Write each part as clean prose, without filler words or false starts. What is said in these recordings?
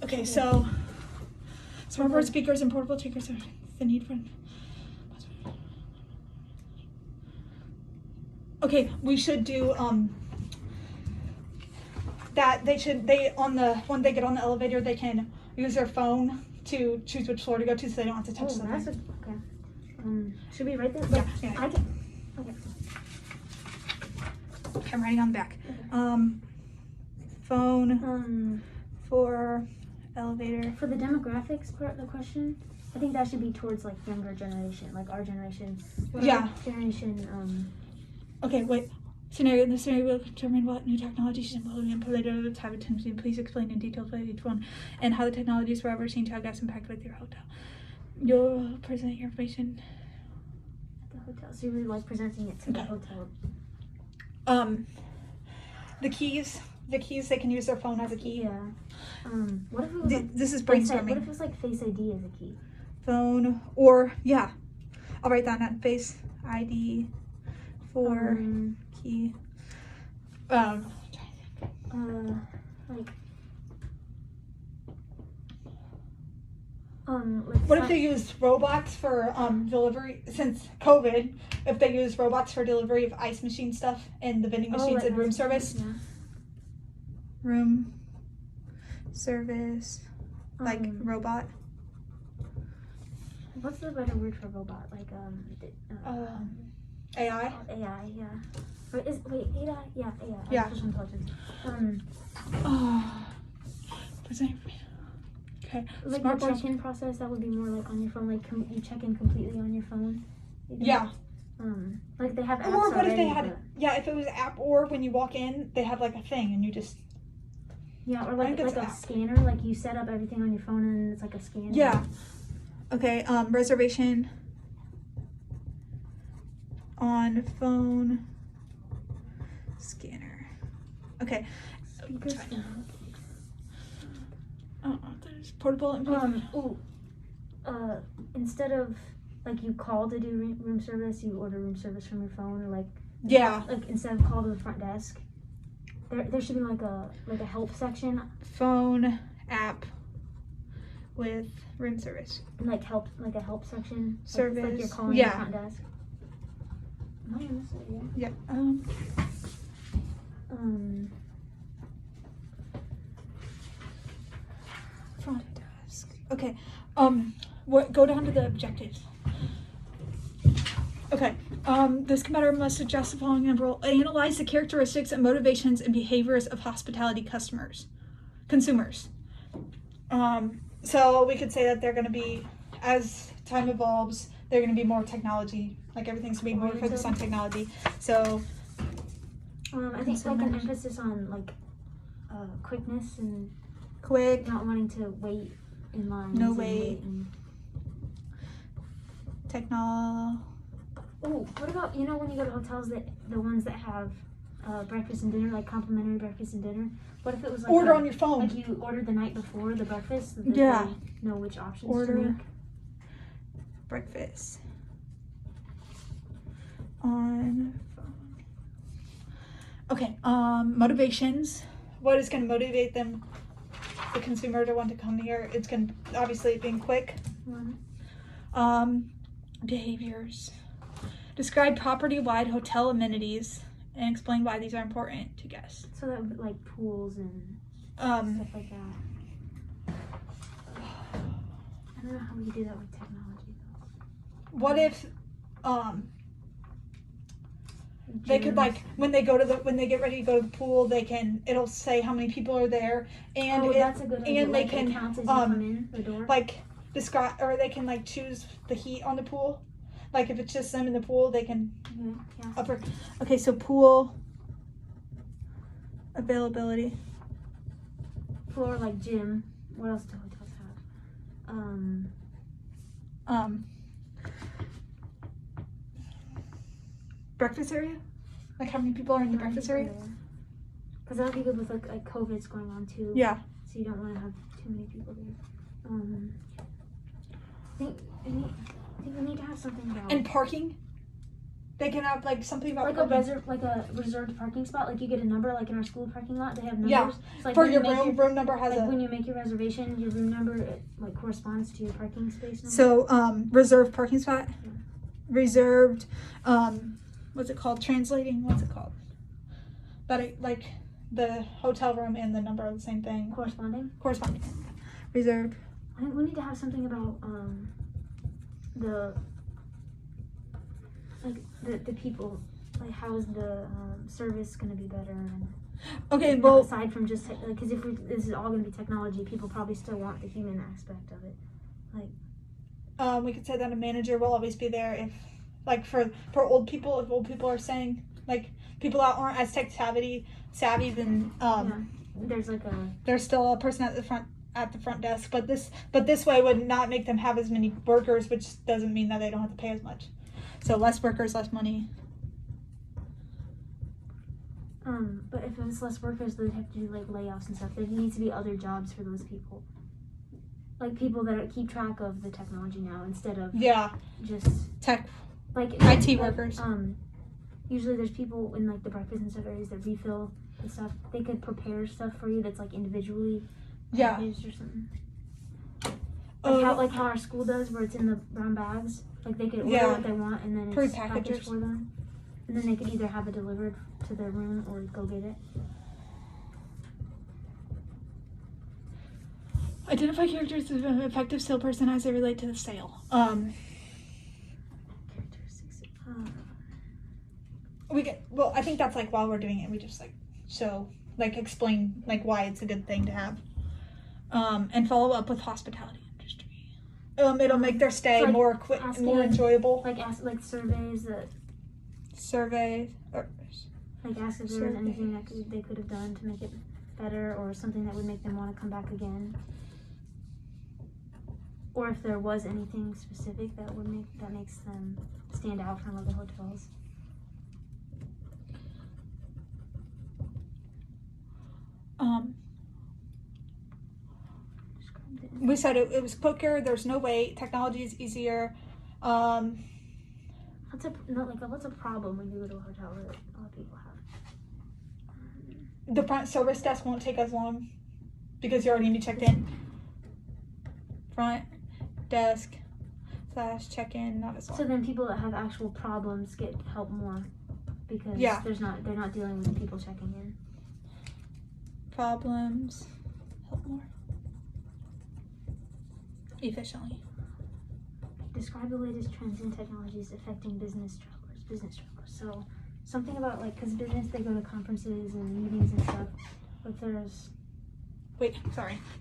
Okay, so smartboard speakers and portable speakers are the need for. Okay, we should do that when they get on the elevator they can use their phone to choose which floor to go to, so they don't have to touch something. That's okay. Should we write this? Yeah. I can. Okay. I'm writing on the back. Okay. Phone for elevator. For the demographics part of the question, I think that should be towards like younger generation, like our generation. Yeah. Generation. Okay, wait. The scenario will determine what new technologies should be implemented have attention. Please explain in detail for each one and how the technologies were ever seen to have gas impact with your hotel. You'll present your information At the hotel. So you're like presenting it to the hotel. The keys they can use their phone as a key. Yeah. What if it was like this is Face brainstorming. What if it was like Face ID as a key? Phone or yeah. I'll write that down. Face ID for key. Like. What if they use robots for delivery? Since COVID, if they use robots for delivery of ice machine stuff and the vending machines and room service. Yeah. Room service, like robot. What's the better word for robot? Like AI. AI, yeah. Or wait, AI? Yeah, AI. Yeah. Artificial intelligence. Okay. Like Smart the check-in process, that would be more like on your phone. Like you check in completely on your phone. Yeah. Like they have apps Or what if they already, had? Yeah, if it was app, or when you walk in, they have like a thing and you just. Yeah, or like a app. scanner. Like you set up everything on your phone and it's like a scanner. Yeah. Okay. Reservation. On phone. Scanner. Okay. Speakers. There's portable. Instead of like you call to do room service, you order room service from your phone, or like like instead of call to the front desk, there should be like a help section. Phone app with room service. Like a help section. Service. Like you're calling the front desk. Am I in this area? Yep. Front desk. Okay. Go down to the objectives. Okay. This commander must address the following role: analyze the characteristics and motivations and behaviors of hospitality consumers. So we could say that they're going to be, as time evolves, they're going to be more technology. Like everything's going to be more focused on technology. So. I think like an emphasis on like quickness and not wanting to wait in lines. No wait. Technology. Oh, what about when you go to hotels that the ones that have breakfast and dinner, like complimentary breakfast and dinner? What if it was like order on your phone? Like you ordered the night before the breakfast. That Yeah. They know which options order to make. Breakfast on phone. Okay. Motivations. What is going to motivate them, the consumer, to want to come here? It's going to obviously being quick. Behaviors. Describe property-wide hotel amenities and explain why these are important to guests. So that would be like pools and stuff like that. I don't know how we do that with technology though. What if they could, like, when they get ready to go to the pool, it'll say how many people are there, and that's a good idea. And like they can it counts as you come in the door. like describe, or they can like choose the heat on the pool. Like if it's just them in the pool, they can upper. Okay, so pool availability. Floor like gym. What else do hotels have? Breakfast area. Like how many people are in the breakfast area? Because that would be good with like COVID's going on too. Yeah. So you don't want to have too many people there. I think we need to have something about. And parking. They can have like something about like a reserved parking spot. Like you get a number, like in our school parking lot, they have numbers. Yeah. So, like, for your room number has like when you make your reservation, your room number like corresponds to your parking space number. So reserved parking spot, reserved. What's it called? Translating. What's it called? That it, like the hotel room and the number are the same thing. Corresponding. Reserved. I think we need to have something about the people, like how is the service going to be better, and okay, well, aside from just because if this is all going to be technology, people probably still want the human aspect of it, like we could say that a manager will always be there if like for old people, if old people are saying like people that aren't as tech savvy then there's still a person at the front desk, but this way would not make them have as many workers, which doesn't mean that they don't have to pay as much. So less workers, less money. But if it's less workers, they'd have to do like layoffs and stuff. There needs to be other jobs for those people, like people that keep track of the technology now instead of just tech, like IT workers. Usually there's people in like the breakfast and stuff areas that refill and stuff. They could prepare stuff for you that's like individually packaged or something. Like how our school does, where it's in the brown bags. Like they could order what they want and then it's packaged for them. And then they could either have it delivered to their room or go get it. Identify characteristics of an effective salesperson as they relate to the sale. I think that's like while we're doing it, we just like show, like explain like why it's a good thing to have. And follow up with hospitality industry. It'll make their stay like more quick, more enjoyable. Like surveys that. Surveys. Like ask if there was anything that they could have done to make it better, or something that would make them want to come back again. Or if there was anything specific that makes them stand out from other hotels. We said it was quicker. There's no wait. Technology is easier. What's a problem when you go to a hotel that a lot of people have? The front service desk won't take as long because you already need to check in. Front desk / check-in, not as long. So then people that have actual problems get help more because they're not dealing with people checking in. Problems help more efficiently. Describe the latest trends in technologies affecting business travelers. So something about like, because business, they go to conferences and meetings and stuff. But there's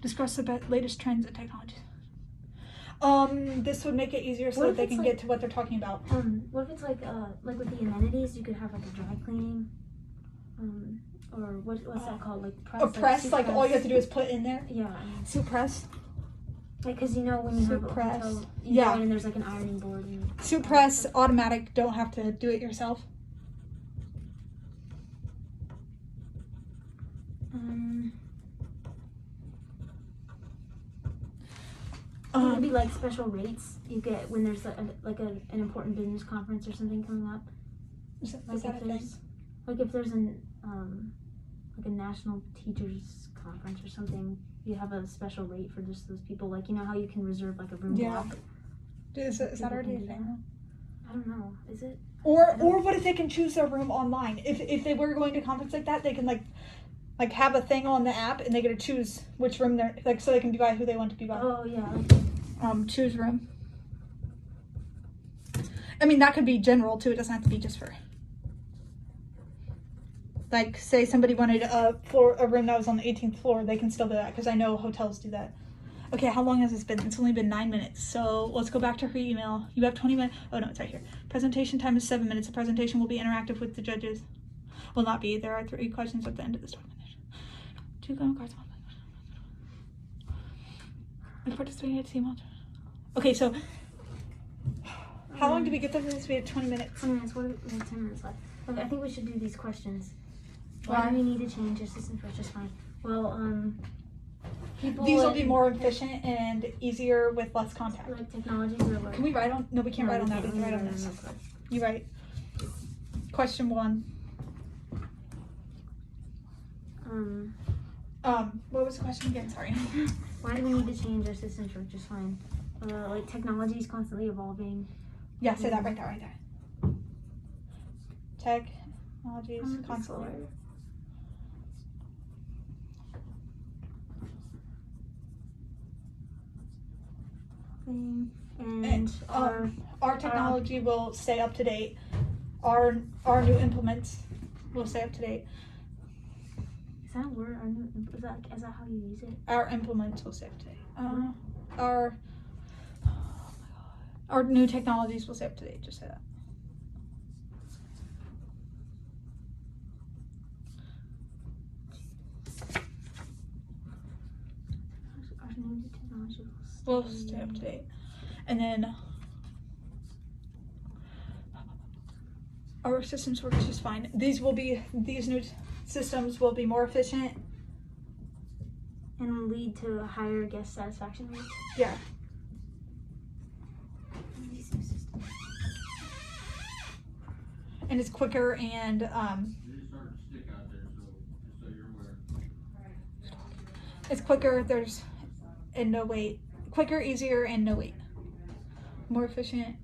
discuss the latest trends in technology. This would make it easier so that they can get to what they're talking about. What if it's like with the amenities, you could have like a dry cleaning, or what's that called? Like press. A press, like all you have to do is put in there. Yeah. Soup press. Like, cause when you have a hotel, you go in and there's like an ironing board. Soup press, automatic. Don't have to do it yourself. It'd be like special rates you get when there's an important business conference or something coming up. If there's a national teachers conference or something, you have a special rate for just those people. Like, you know how you can reserve like a room block. Is that already a thing? I don't know. Is it? Or what if they can choose their room online? If they were going to a conference like that, they can like have a thing on the app and they get to choose which room they're like, so they can be by who they want to be by. Oh yeah. Choose room. I mean, that could be general too. It doesn't have to be just for. Like, say somebody wanted a room that was on the 18th floor, they can still do that because I know hotels do that. Okay, how long has this been? It's only been 9 minutes. So let's go back to her email. You have 20 minutes. Oh no, it's right here. Presentation time is 7 minutes. The presentation will be interactive with the judges. Will not be. There are 3 questions at the end of this document. 2 cards. Participating at team. Okay, so how long did we get through this? We have 20 minutes. 20 minutes. We have 10 minutes left. Okay, I think we should do these questions. Why do we need to change assistant first? Just fine. Well, these will be more efficient and easier with less contact. Like technologies or what? Can we write on? No, we can't write on that. We can write on this. You write. question 1. What was the question again? Sorry. Why do we need to change our systems, which is fine? Like technology is constantly evolving. Yeah, say that right there. Technology is constantly. And our technology will stay up to date. Our new implements will stay up to date. Is that a word? Is that how you use it? Our implements will stay up to date. Our new technologies will stay up to date. Just say that. Our new technology will stay up to date. And then our systems work just fine. These new systems will be more efficient and will lead to a higher guest satisfaction rate. Yeah. These new systems. And it's quicker and It started to stick out there, so you're aware. it's quicker. There's and no wait. Quicker, easier, and no wait. More efficient,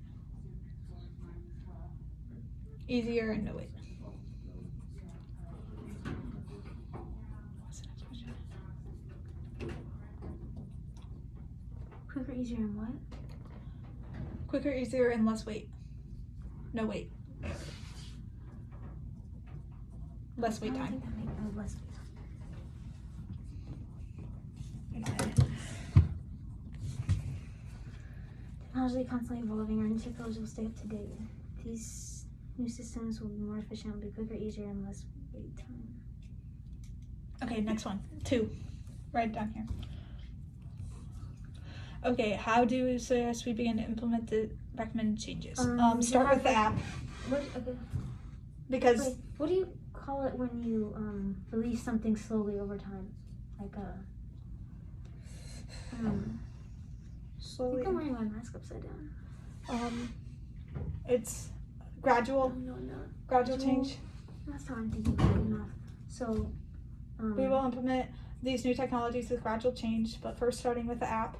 easier, and no wait. What's the next question? Quicker, easier, and what? Quicker, easier, and less wait. No wait. Less wait time. Less wait time. Technology constantly evolving. Our new technology will stay up to date. These new systems will be more efficient, will be quicker, easier, and less wait time. Okay, next one. 2. Write it down here. Okay, how do we suggest we begin to implement the recommended changes? Start with the app. Okay. Because Wait, what do you call it when you release something slowly over time? Like I slowly. think I'm wearing my mask upside down. It's gradual. No. Gradual change. That's how I'm thinking of it enough. So, We will implement these new technologies with gradual change, but first starting with the app.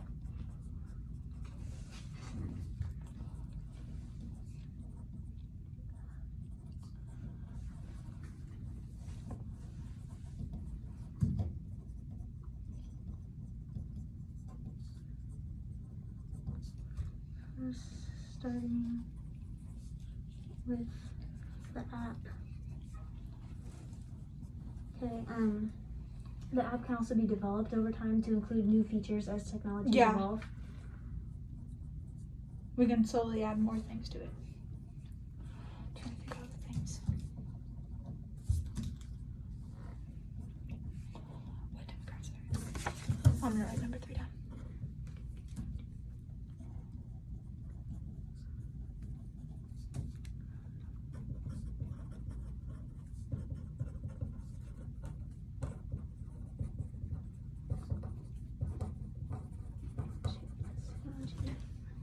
Starting with the app. Okay, the app can also be developed over time to include new features as technology evolve. We can slowly add more things to it. I'm trying to think of other things. What demographics are I'm gonna write number 3 down.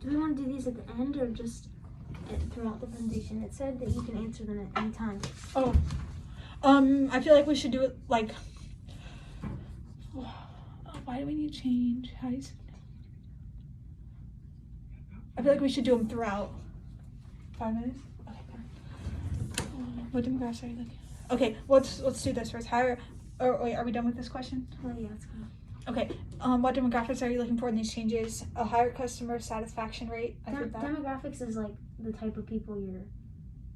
Do we want to do these at the end or just throughout the presentation? It said that you can answer them at any time. Oh, I feel like we should do it like. Why do we need change? How do you? I feel like we should do them throughout. 5 minutes. Okay. What demographics are you looking? Okay, let's do this first. Wait, are we done with this question? Oh yeah, it's good. Okay. What demographics are you looking for in these changes? A higher customer satisfaction rate. I think that. Demographics is like the type of people you're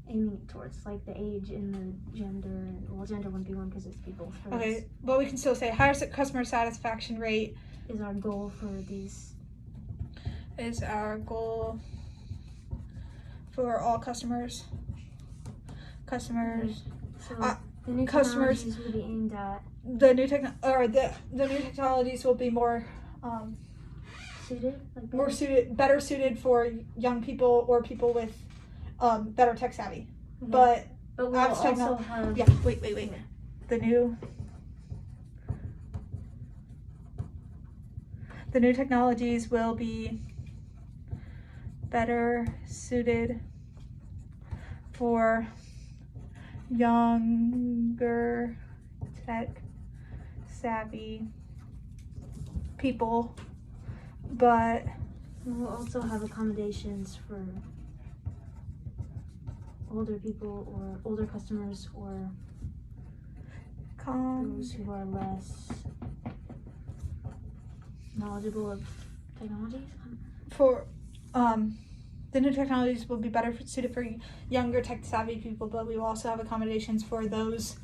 aiming towards, like the age and the gender. Well, gender wouldn't be one because it's people. Okay, but we can still say higher customer satisfaction rate is our goal for these. Is our goal for all customers. Customers. So the new customers technologies will be aimed at. The new technologies will be more Suited, better suited for young people or people with that are tech savvy. Okay. But we will also have. Yeah. Wait. The new technologies will be better suited for younger tech savvy people, but We'll also have accommodations for older people or older customers or those who are less knowledgeable of technologies. for the new technologies will be better suited for younger tech savvy people, but we will also have accommodations for those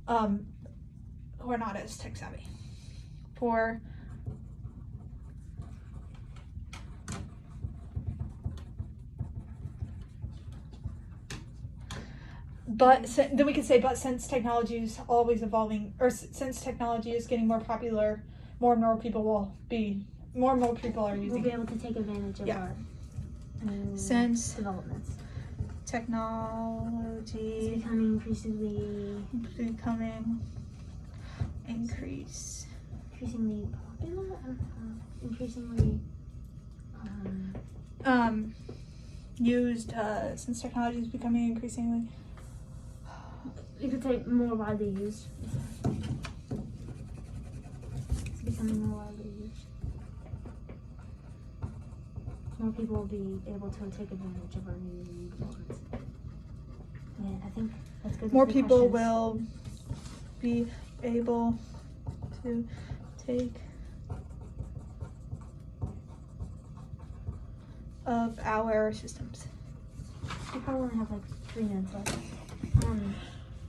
who are not as tech savvy. Then we could say, but since technology is always evolving, or since technology is getting more popular, more and more people are using We'll be it. able to take advantage of our new Since developments. Technology It's becoming increasingly popular. Increasingly. Used since technology is becoming increasingly. You could say more widely used. It's becoming more widely used. More people will be able to take advantage of our new developments. Yeah, I think that's good. More for people questions. will be able to take of our systems. We probably only have like 3 minutes left.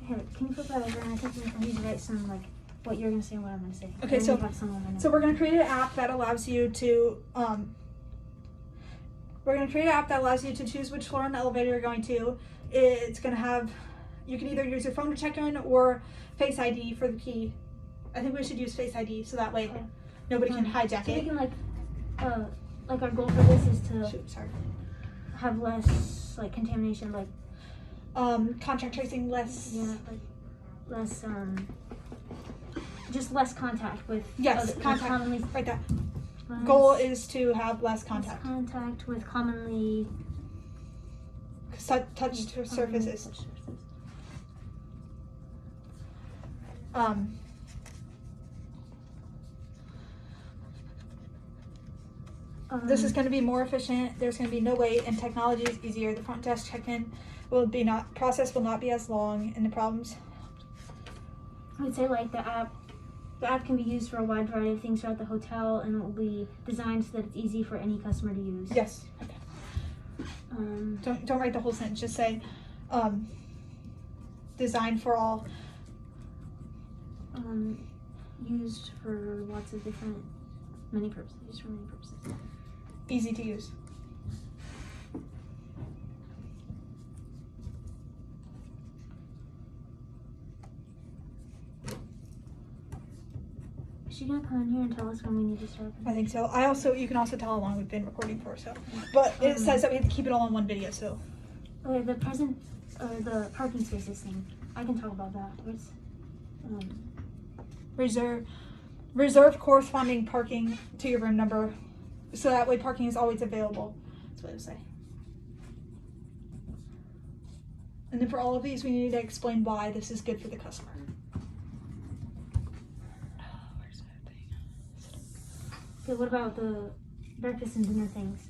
Here, can you flip that over? And I think I need to write some like what you're gonna say and what I'm gonna say. Okay, And so- we have some of them. So we're gonna create an app that allows you to choose which floor on the elevator you're going to. It's gonna have, you can either use your phone to check in or Face ID for the key. I think we should use Face ID so that way Okay. nobody can hijack So we it. can like our goal for this is to Shoot, sorry. have less like contamination, like Contact tracing less. less just less contact with Yes, with contact. commonly Right there. less- Goal is to have less less contact. contact with commonly Touched surfaces. touched surfaces. This is going to be more efficient. There's going to be no wait, and technology is easier. The front desk check-in process will not be as long, and the problems. I would say like the app can be used for a wide variety of things throughout the hotel, and it will be designed so that it's easy for any customer to use. Yes. Okay. Don't write the whole sentence. Just say, designed for all. Used for lots of different many purposes. Used for many purposes. Easy to use. Is she gonna come in here and tell us when we need to start? I think so. You can also tell how long we've been recording for. So, but it says that we have to keep it all on one video. So. Okay, the parking spaces thing. I can talk about that. What's Reserve corresponding parking to your room number, so that way parking is always available. That's what it would say. And then for all of these, we need to explain why this is good for the customer. Where's that thing? okay, what about the breakfast and dinner things?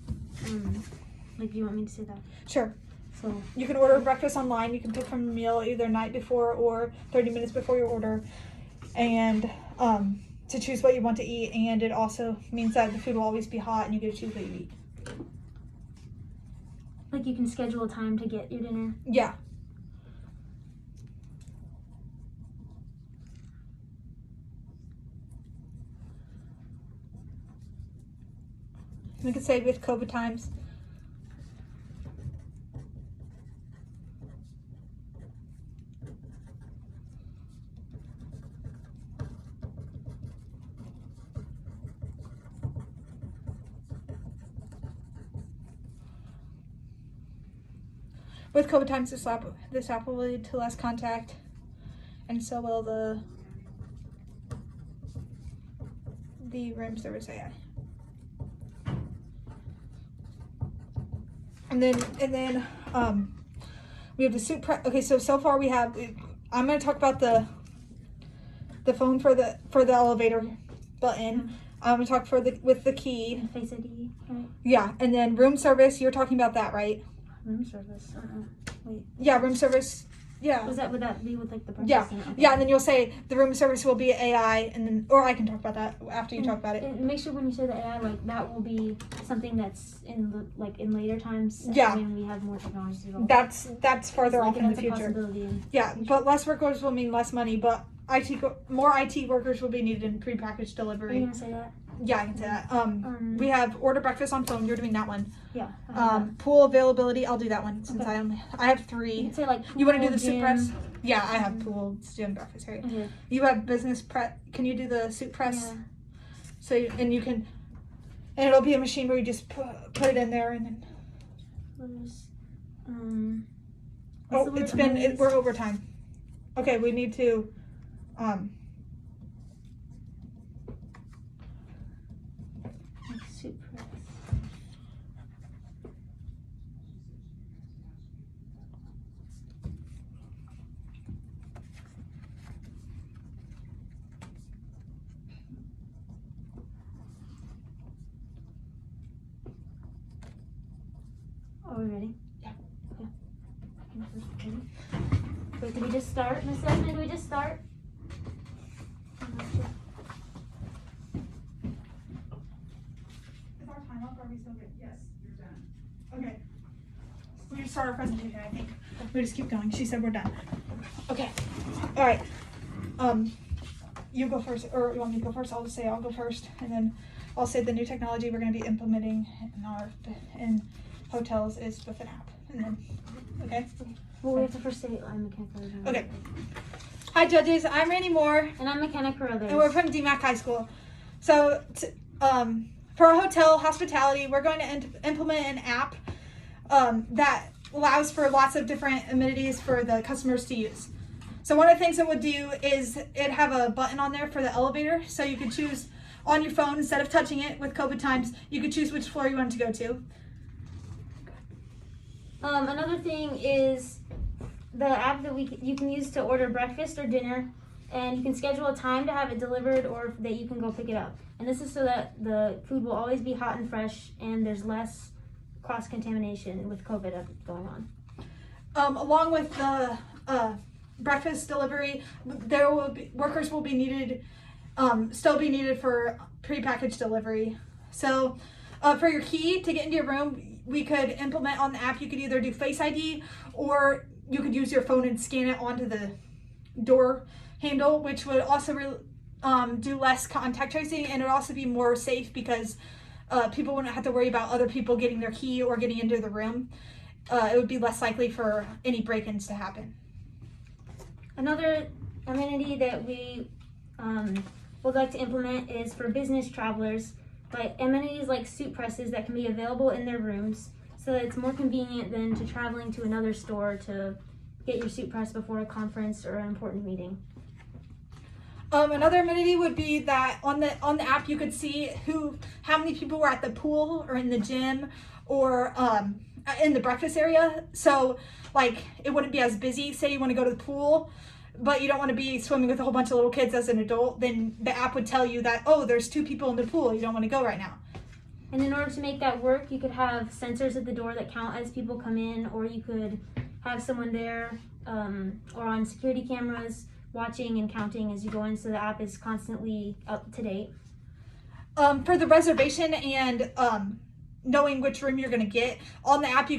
Like, do you want me to say that? Sure. So You can order breakfast online. You can pick from a meal either night before or 30 minutes before your order, and to choose what you want to eat. And it also means that the food will always be hot, and you get to choose what you eat. like you can schedule a time to get your dinner. Yeah. We could say with COVID times. With COVID times, this app will lead to less contact, and so will the room service AI. And then We have the suit prep. Okay, so far we have. I'm gonna talk about the phone for the elevator button. I'm gonna talk with the key. And Face ID, right? Yeah, and then room service. You're talking about that, right? Room service. Wait. Yeah, room service. Yeah. Would that be with like the breakfast? Yeah, and- okay. yeah, and then you'll say the room service will be AI, and then, or I can talk about that after you talk about it. And make sure when you say the AI, like that will be something that's in later times. Yeah. When we have more technology developed. That's farther off in the that's a future. possibility in Yeah, future. but less workers will mean less money, but more IT workers will be needed in prepackaged Are you delivery. gonna say that? Yeah, I can say that. We have order breakfast on phone. You're doing that one. Yeah. I have Pool availability. I'll do that one since Okay. I have that. You 3. can say like. You want to do pool, the soup gym. press? Yeah, I have pool, gym, breakfast area. Okay. You have business prep. Can you do the soup press? Yeah. So you can, and it'll be a machine where you just put it in there and then. What's the word? We're over time. Okay, we need to. Like soup press. Are we ready? Yeah. Okay. Wait, did we just start, Miss Edna? Did we just start? I'm not sure. Is our time up? Are we still good? Yes, you're done. Okay. We just start our presentation, I think. We just keep going. She said we're done. Okay. All right. You go first, or you want me to go first? I'll just say I'll go first, and then I'll say the new technology we're going to be implementing in hotels is with an app, and then okay. Well, we have to first say I'm Mechanic. Okay. Hi, judges. I'm Randy Moore. And I'm Mechanic Carruthers. And we're from Dee-Mack High School. So, for our hotel hospitality, we're going to implement an app that allows for lots of different amenities for the customers to use. So one of the things it would do is it have a button on there for the elevator, so you could choose on your phone instead of touching it. With COVID times, you could choose which floor you want to go to. Another thing is the app that you can use to order breakfast or dinner, and you can schedule a time to have it delivered or that you can go pick it up. And this is so that the food will always be hot and fresh, and there's less cross-contamination with COVID going on. Along with the breakfast delivery, workers will be needed, still be needed for prepackaged delivery. So for your key to get into your room, we could implement on the app. You could either do Face ID or you could use your phone and scan it onto the door handle, which would also do less contact tracing, and it would also be more safe because people wouldn't have to worry about other people getting their key or getting into the room. It would be less likely for any break-ins to happen. Another amenity that we would like to implement is for business travelers, but amenities like soup presses that can be available in their rooms, so that it's more convenient than to traveling to another store to get your soup press before a conference or an important meeting. Another amenity would be that on the app you could see how many people were at the pool or in the gym or in the breakfast area. So like it wouldn't be as busy. Say you want to go to the pool, but you don't want to be swimming with a whole bunch of little kids as an adult, then the app would tell you that, oh, there's 2 people in the pool. You don't want to go right now. And in order to make that work, you could have sensors at the door that count as people come in, or you could have someone there or on security cameras watching and counting as you go in, so the app is constantly up to date. For the reservation and knowing which room you're going to get, on the app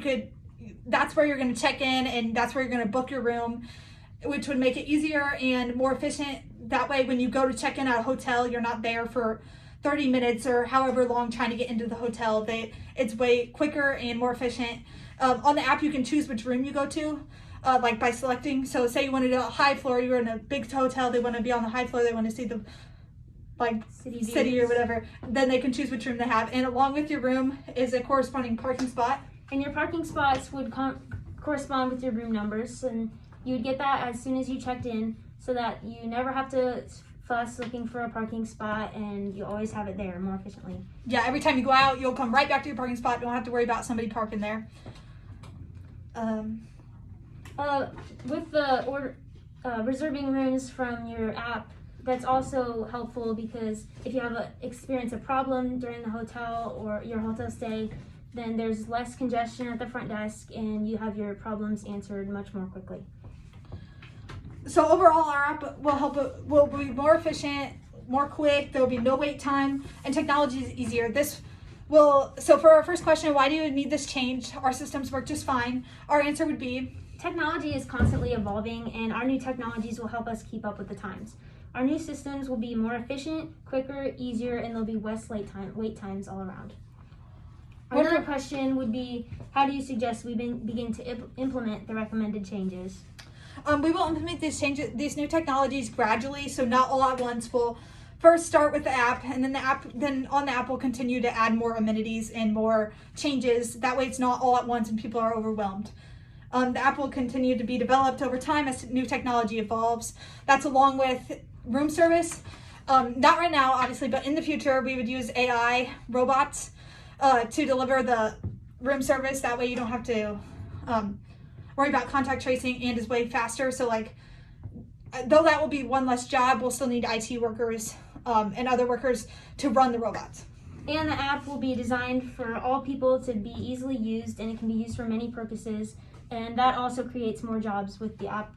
that's where you're going to check in and that's where you're going to book your room, which would make it easier and more efficient. That way when you go to check in at a hotel, you're not there for 30 minutes or however long trying to get into the hotel. It's way quicker and more efficient. On the app you can choose which room you go to, like by selecting. So say you wanted a high floor, you were in a big hotel, they want to be on the high floor, they want to see the city or whatever, then they can choose which room they have. And along with your room is a corresponding parking spot. And your parking spots would correspond with your room numbers, and you would get that as soon as you checked in, so that you never have to fuss looking for a parking spot, and you always have it there more efficiently. Yeah, every time you go out, you'll come right back to your parking spot. Don't have to worry about somebody parking there. With the reserving rooms from your app, that's also helpful because if you have experience a problem during the hotel or your hotel stay, then there's less congestion at the front desk and you have your problems answered much more quickly. So overall, our app will be more efficient, more quick. There will be no wait time, and technology is easier. So for our first question, why do you need this change? Our systems work just fine. Our answer would be, technology is constantly evolving, and our new technologies will help us keep up with the times. Our new systems will be more efficient, quicker, easier, and there'll be less wait times all around. Another question would be, how do you suggest we begin to implement the recommended changes? We will implement these new technologies gradually, so not all at once. We'll first start with the app, and then on the app we'll continue to add more amenities and more changes. That way it's not all at once and people are overwhelmed. The app will continue to be developed over time as new technology evolves. That's along with room service. Not right now, obviously, but in the future we would use AI robots to deliver the room service. That way you don't have to worry about contact tracing, and is way faster. So though that will be one less job, we'll still need IT workers and other workers to run the robots. And the app will be designed for all people to be easily used, and it can be used for many purposes, and that also creates more jobs with the app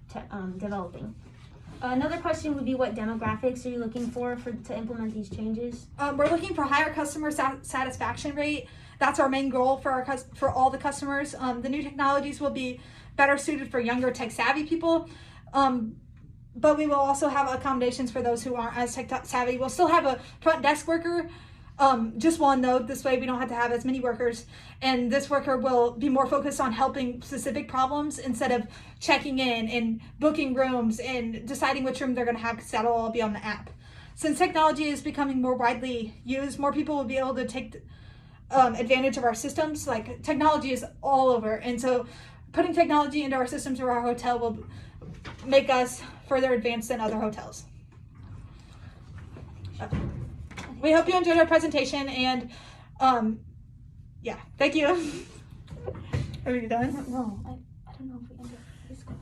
developing. Another question would be, what demographics are you looking for to implement these changes? We're looking for higher customer satisfaction rate. That's our main goal for all the customers. The new technologies will be better suited for younger tech-savvy people, but we will also have accommodations for those who aren't as tech-savvy. We'll still have a front desk worker, just one though. This way we don't have to have as many workers, and this worker will be more focused on helping specific problems instead of checking in and booking rooms and deciding which room they're going to have, because that'll all be on the app. Since technology is becoming more widely used, more people will be able to take advantage of our systems. Technology is all over, and so putting technology into our systems or our hotel will make us further advanced than other hotels. We hope you enjoyed our presentation, and yeah, thank you. Are you done? No, I don't know if we ended this class.